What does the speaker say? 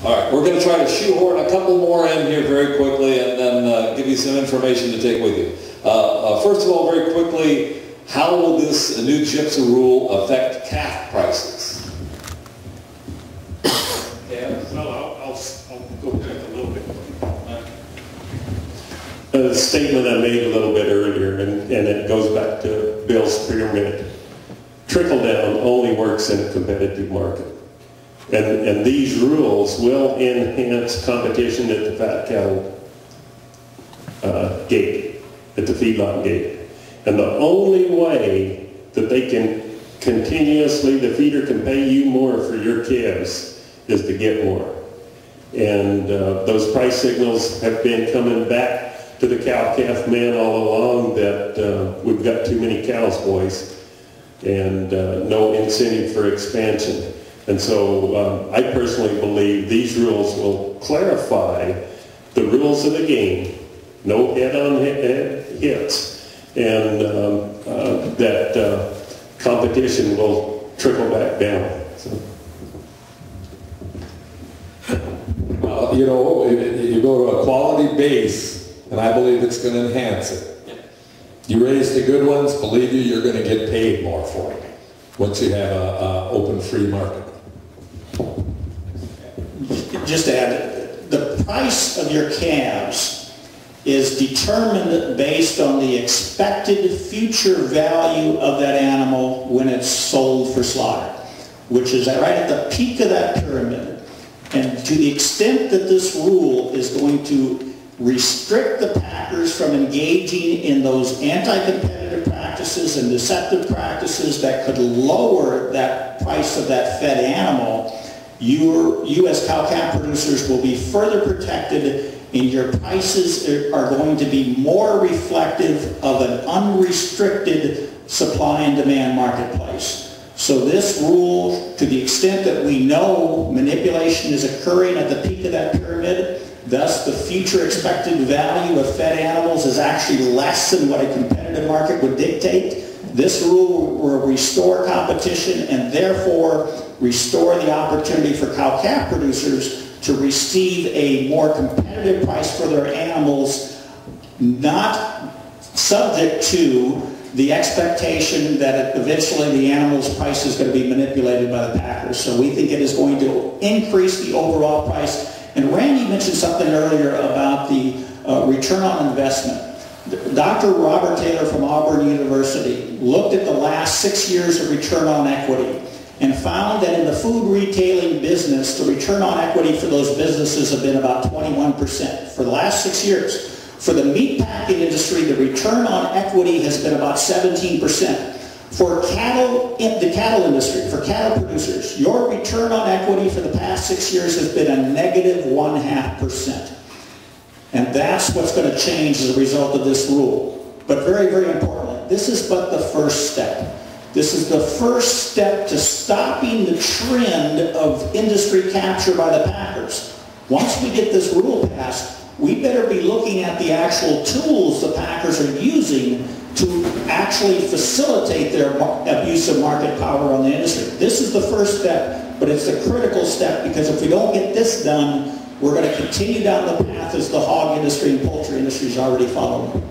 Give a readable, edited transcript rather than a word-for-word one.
All right, we're going to try to shoehorn a couple more in here very quickly and then give you some information to take with you. First of all, very quickly, how will this new GIPSA rule affect calf prices? Yeah, well, I'll go back a little bit. A statement I made a little bit earlier, and it goes back to Bill's pyramid. Trickle down only works in a competitive market. And these rules will enhance competition at the fat cattle gate, at the feedlot gate. And the only way that they can continuously, the feeder can pay you more for your calves is to get more. And those price signals have been coming back to the cow-calf man all along that we've got too many cows, boys, and no incentive for expansion. And so I personally believe these rules will clarify the rules of the game, no head-on hits, and that competition will trickle back down. So. You know, you go to a quality base, and I believe it's going to enhance it. You raise the good ones, believe you, you're going to get paid more for it once you have an open free market. Just to add, the price of your calves is determined based on the expected future value of that animal when it's sold for slaughter, which is right at the peak of that pyramid. And to the extent that this rule is going to restrict the packers from engaging in those anti-competitive practices and deceptive practices that could lower that price of that fed animal, you as cow-calf producers will be further protected, and your prices are going to be more reflective of an unrestricted supply and demand marketplace. So this rule, to the extent that we know manipulation is occurring at the peak of that pyramid, thus the future expected value of fed animals is actually less than what a competitive market would dictate, this rule will restore competition and therefore restore the opportunity for cow-calf producers to receive a more competitive price for their animals, not subject to the expectation that eventually the animal's price is going to be manipulated by the packers. So we think it is going to increase the overall price. And Randy mentioned something earlier about the return on investment. Dr. Robert Taylor from Auburn University looked at the last 6 years of return on equity and found that in the food retailing business, the return on equity for those businesses have been about 21% for the last 6 years. For the meat packing industry, the return on equity has been about 17%. For cattle, the cattle industry, for cattle producers, your return on equity for the past 6 years has been a negative 0.5%. And that's what's going to change as a result of this rule. But very, very importantly, this is but the first step. This is the first step to stopping the trend of industry capture by the packers. Once we get this rule passed, we better be looking at the actual tools the packers are using to actually facilitate their abuse of market power on the industry. This is the first step, but it's a critical step because if we don't get this done, we're going to continue down the path as the hog industry and poultry industry is already following.